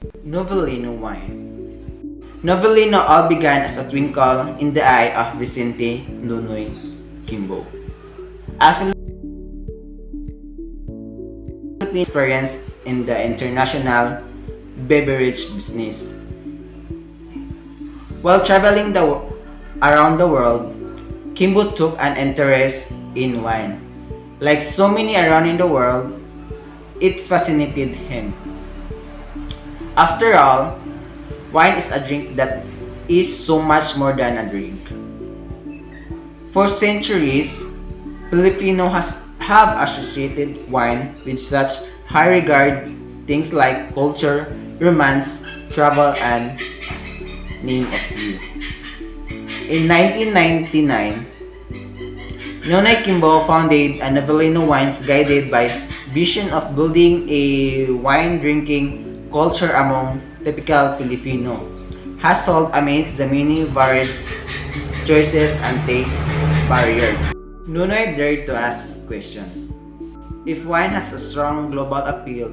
Novellino wine. Novellino all began as a twinkle in the eye of Vicente Nunoy Kimbo, a Filipino experience in the international beverage business. While traveling around the world, Kimbo took an interest in wine. Like so many around in the world, it fascinated him. After all, wine is a drink that is so much more than a drink. For centuries, Filipinos have associated wine with such high regard, things like culture, romance, travel, and name of few. In 1999, Nonoy Kimbo founded a Novellino Wines guided by vision of building a wine drinking culture among typical Filipino. Has solved amidst the many varied choices and taste barriers. Nonoy dared to ask a question. If wine has a strong global appeal,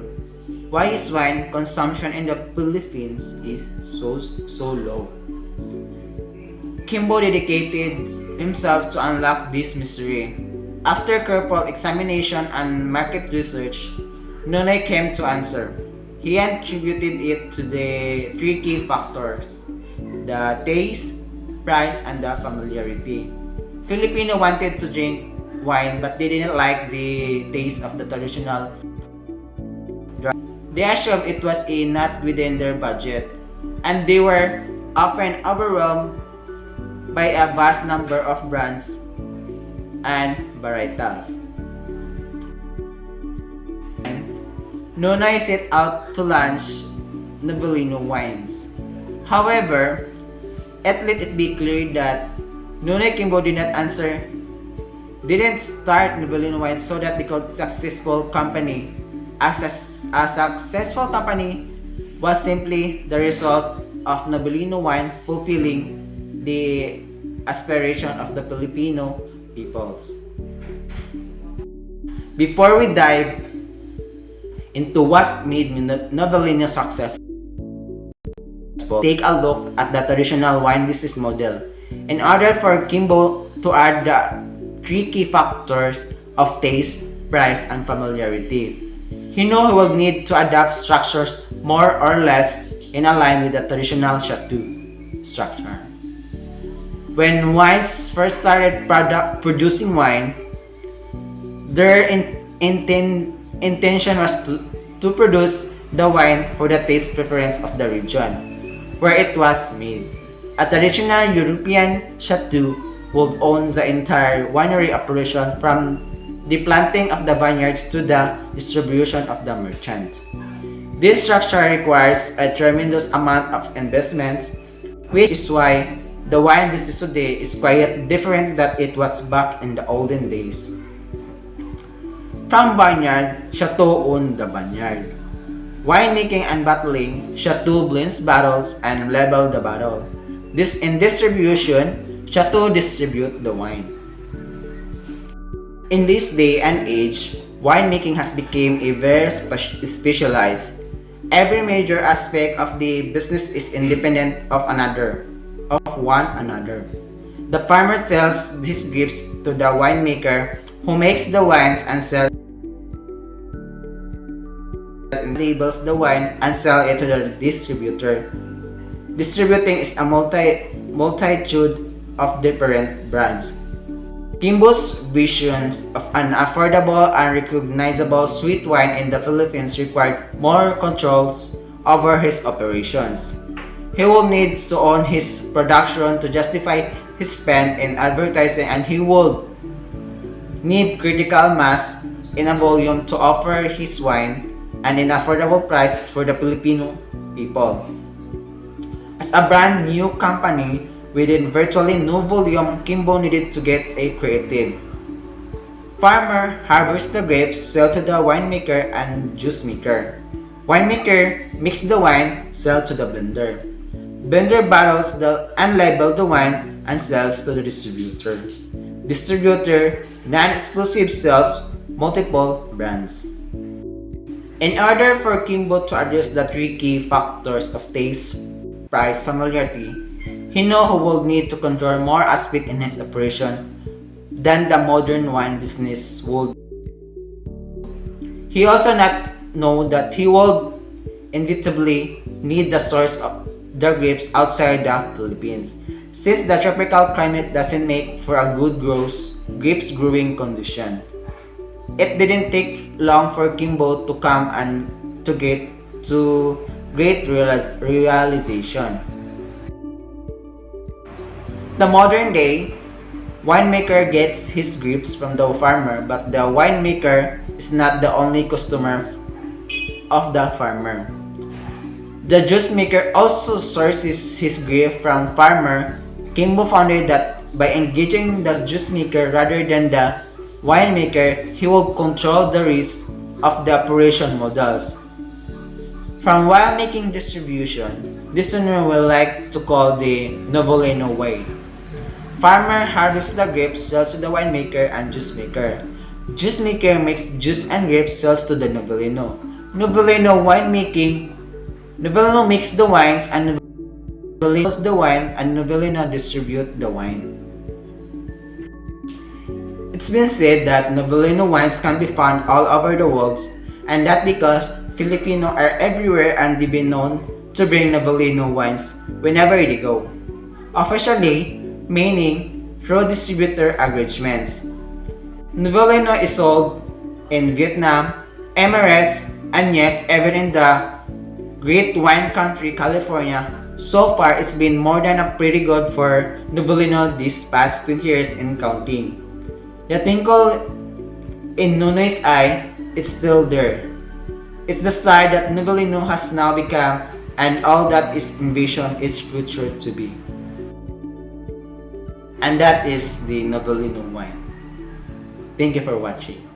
why is wine consumption in the Philippines is so low? Kimbo dedicated himself to unlock this mystery. After careful examination and market research, Nonoy came to answer. He attributed it to the three key factors: the taste, price, and the familiarity. Filipino wanted to drink wine but they didn't like the taste of the traditional drug. They assumed it was not within their budget, and they were often overwhelmed by a vast number of brands and varietals. Nonoy set out to launch Novellino wines. However, let it be clear that Nonoy Kimbo didn't start Novellino wines so that they could successful company. A successful company was simply the result of Novellino wine fulfilling the aspiration of the Filipino peoples. Before we dive into what made Novellino successful, take a look at the traditional wine business model. In order for Kimbo to add the three key factors of taste, price, and familiarity, he knew he would need to adapt structures more or less in line with the traditional chateau structure. When wines first started producing wine, their intention was to produce the wine for the taste preference of the region where it was made. A traditional European chateau would own the entire winery operation from the planting of the vineyards to the distribution of the merchant. This structure requires a tremendous amount of investment, which is why the wine business today is quite different than it was back in the olden days. From vineyard, chateau owned the vineyard. Winemaking and bottling, chateau blends bottles and label the bottle. In distribution, chateau distribute the wine. In this day and age, winemaking has become a very specialized. Every major aspect of the business is independent of one another. The farmer sells his grapes to the winemaker, who makes the wines and sells labels the wine and sell it to the distributor. Distributing is a multitude of different brands. Kimbo's visions of an affordable and recognizable sweet wine in the Philippines required more controls over his operations. He will need to own his production to justify his spend in advertising, and he will need critical mass in a volume to offer his wine and an affordable price for the Filipino people. As a brand new company within virtually no volume, Kimbo needed to get a creative. Farmer harvests the grapes, sell to the winemaker and juice maker. Winemaker mix the wine, sell to the blender. Blender bottles and label the wine and sells to the distributor. Distributor non-exclusive sells multiple brands. In order for Kimbo to address the three key factors of taste, price, familiarity, he knew he would need to control more aspects in his operation than the modern wine business would. He also not know that he would inevitably need the source of the grapes outside the Philippines, since the tropical climate doesn't make for a good grapes growing condition. It didn't take long for Kimbo to come and to great realization. The modern day winemaker gets his grapes from the farmer, but the winemaker is not the only customer of the farmer. The juice maker also sources his grape from farmer. Kimbo found that by engaging the juice maker rather than the winemaker, he will control the risk of the operation models. From winemaking distribution, this one we like to call the Novellino way. Farmer harvests the grapes, sells to the winemaker and juice maker. Juice maker makes juice and grapes, sells to the Novellino. Novellino makes the wines and Novellino sells the wine and Novellino distribute the wine. It's been said that Novellino wines can be found all over the world, and that because Filipino are everywhere and they've been known to bring Novellino wines whenever they go. Officially, meaning through distributor arrangements. Novellino is sold in Vietnam, Emirates, and yes, even in the great wine country California. So far, it's been more than a pretty good for Novellino these past 20 years and counting. The twinkle in Nunoy's eye, it's still there. It's the star that Novellino has now become and all that is envisioned its future to be. And that is the Novellino wine. Thank you for watching.